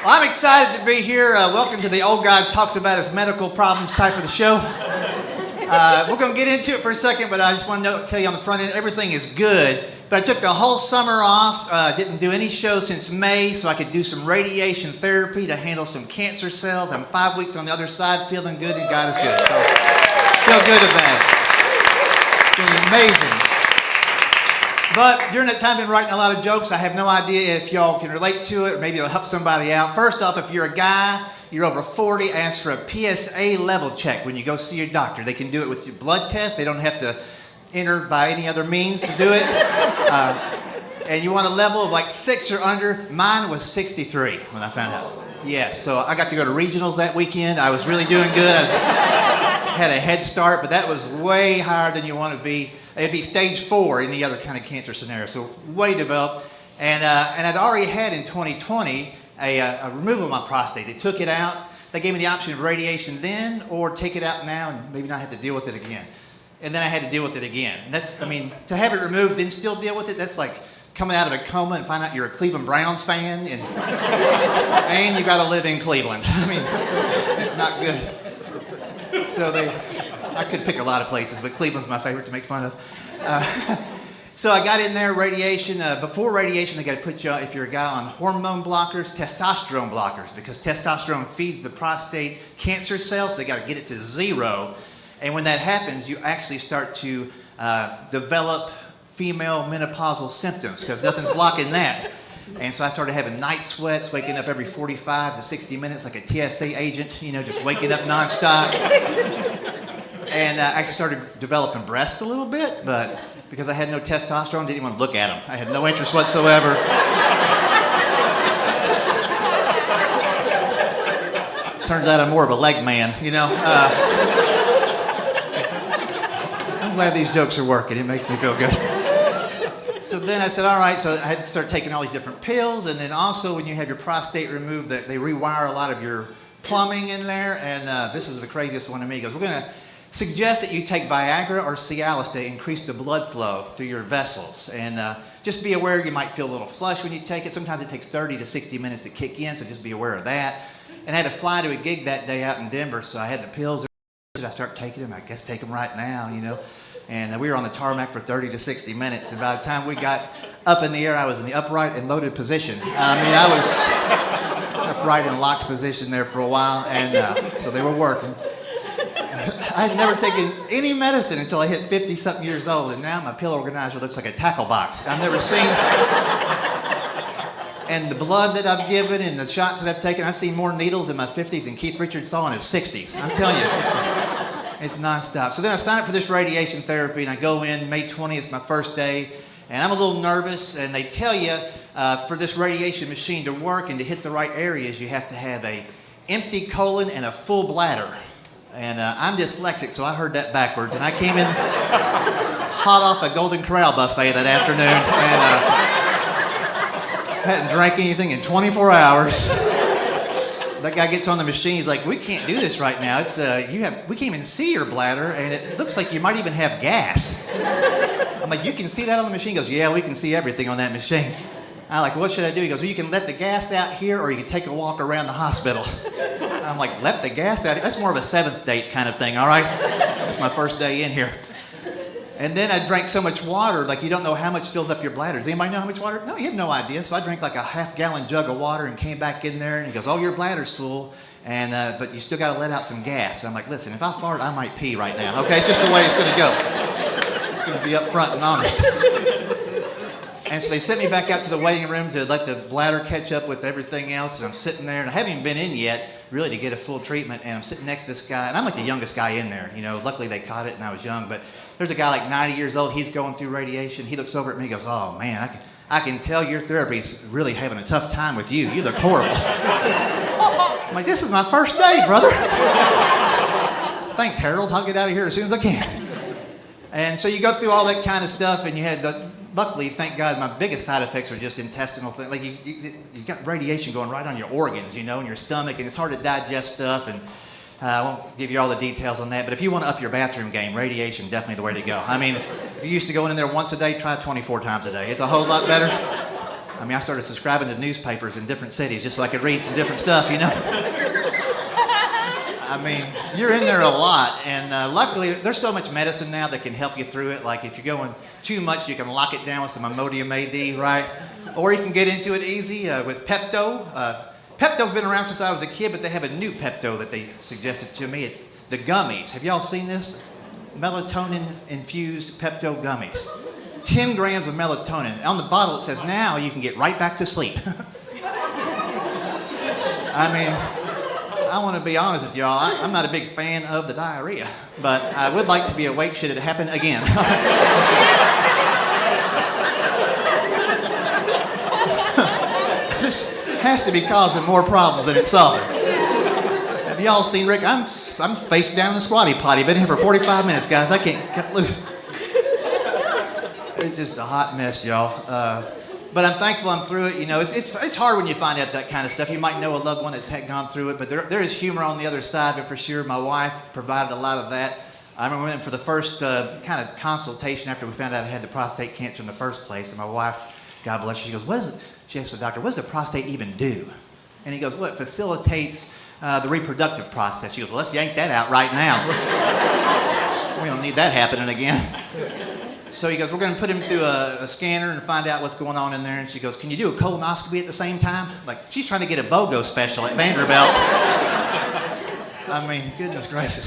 Well, I'm excited to be here. Welcome to the Old Guy Talks About His Medical Problems type of the show. We're going to get into it for a second, but I just want to tell you on the front end, everything is good. But I took the whole summer off, didn't do any shows since May, so I could do some radiation therapy to handle some cancer cells. I'm 5 weeks on the other side, feeling good, and God is good. So, feel good about it. Feeling amazing. But during that time, I've been writing a lot of jokes. I have no idea if y'all can relate to it, or maybe it'll help somebody out. First off, if you're a guy, you're over 40, ask for a PSA level check when you go see your doctor. They can do it with your blood test. They don't have to enter by any other means to do it. And you want a level of like 6 or under. Mine was 63 when I found out. Yes, so I got to go to regionals that weekend. I was really doing good. I had a head start, but that was way higher than you want to be. It'd be stage 4 in any other kind of cancer scenario, so way developed. And I'd already had in 2020 a removal of my prostate. They took it out. They gave me the option of radiation then or take it out now and maybe not have to deal with it again. And then I had to deal with it again. And that's, I mean, to have it removed then still deal with it, that's like coming out of a coma and find out you're a Cleveland Browns fan and you got to live in Cleveland. I mean, it's not good. So I could pick a lot of places, but Cleveland's my favorite to make fun of. So I got in there, radiation. Before radiation, they got to put you, if you're a guy, on hormone blockers, testosterone blockers, because testosterone feeds the prostate cancer cells. So they got to get it to 0. And when that happens, you actually start to develop female menopausal symptoms, because nothing's blocking that. And so I started having night sweats, waking up every 45 to 60 minutes like a TSA agent, you know, just waking up nonstop. And I actually started developing breasts a little bit, but because I had no testosterone, didn't even want to look at them. I had no interest whatsoever. Turns out I'm more of a leg man, you know. I'm glad these jokes are working. It makes me feel good. So then I said, all right, so I had to start taking all these different pills, and then also when you have your prostate removed, they rewire a lot of your plumbing in there, and this was the craziest one to me. He goes, we're going to suggest that you take Viagra or Cialis to increase the blood flow through your vessels. And just be aware you might feel a little flush when you take it. Sometimes it takes 30 to 60 minutes to kick in, so just be aware of that. And I had to fly to a gig that day out in Denver, so I had the pills. Should I start taking them? I guess take them right now, you know. And we were on the tarmac for 30 to 60 minutes. And by the time we got up in the air, I was in the upright and loaded position. I mean, I was upright and locked position there for a while, and so they were working. I had never taken any medicine until I hit 50-something years old, and now my pill organizer looks like a tackle box. I've never seen. And the blood that I've given and the shots that I've taken, I've seen more needles in my 50s than Keith Richards saw in his 60s. I'm telling you, it's nonstop. So then I signed up for this radiation therapy, and I go in May 20th, it's my first day, and I'm a little nervous, and they tell you for this radiation machine to work and to hit the right areas, you have to have a empty colon and a full bladder. And I'm dyslexic, so I heard that backwards. And I came in hot off a Golden Corral buffet that afternoon, and hadn't drank anything in 24 hours. That guy gets on the machine, he's like, we can't do this right now. It's we can't even see your bladder, and it looks like you might even have gas. I'm like, you can see that on the machine? He goes, yeah, we can see everything on that machine. I'm like, what should I do? He goes, well, you can let the gas out here, or you can take a walk around the hospital. I'm like, let the gas out? That's more of a seventh date kind of thing, all right? That's my first day in here. And then I drank so much water, like you don't know how much fills up your bladder. Does anybody know how much water? No, you have no idea. So I drank like a half-gallon jug of water and came back in there, and he goes, oh, your bladder's full, and but you still got to let out some gas. And I'm like, listen, if I fart, I might pee right now, okay? It's just the way it's going to go. It's going to be up front and honest. And so they sent me back out to the waiting room to let the bladder catch up with everything else, and I'm sitting there, and I haven't even been in yet, really, to get a full treatment, and I'm sitting next to this guy, and I'm like the youngest guy in there, you know, luckily they caught it and I was young, but there's a guy like 90 years old, he's going through radiation, he looks over at me and goes, oh man, I can tell your therapy's really having a tough time with you, you look horrible. I'm like, this is my first day, brother. Thanks, Harold, I'll get out of here as soon as I can. And so you go through all that kind of stuff, and you had luckily, thank God, my biggest side effects are just intestinal things. Like you got radiation going right on your organs, you know, in your stomach, and it's hard to digest stuff. And I won't give you all the details on that. But if you want to up your bathroom game, radiation definitely the way to go. I mean, if you used to go in there once a day, try 24 times a day. It's a whole lot better. I mean, I started subscribing to newspapers in different cities just so I could read some different stuff, you know? I mean, you're in there a lot, and luckily, there's so much medicine now that can help you through it. Like, if you're going too much, you can lock it down with some Imodium AD, right? Or you can get into it easy with Pepto. Pepto's been around since I was a kid, but they have a new Pepto that they suggested to me. It's the gummies. Have y'all seen this? Melatonin-infused Pepto gummies. 10 grams of melatonin. On the bottle, it says, now you can get right back to sleep. I mean, I want to be honest with y'all. I'm not a big fan of the diarrhea, but I would like to be awake should it happen again. This has to be causing more problems than it's solving. Have y'all seen Rick? I'm face down in the squatty potty. Been here for 45 minutes, guys. I can't cut loose. It's just a hot mess, y'all. But I'm thankful I'm through it. You know, it's hard when you find out that kind of stuff. You might know a loved one that's gone through it, but there is humor on the other side of it for sure. My wife provided a lot of that. I remember we went for the first kind of consultation after we found out I had the prostate cancer in the first place, and my wife, God bless her, she goes, "What is it?" She asked the doctor, "What does the prostate even do?" And he goes, "Well, it facilitates the reproductive process." She goes, "Well, let's yank that out right now. We don't need that happening again." So he goes, "We're going to put him through a scanner and find out what's going on in there." And she goes, "Can you do a colonoscopy at the same time?" Like, she's trying to get a BOGO special at Vanderbilt. I mean, goodness gracious.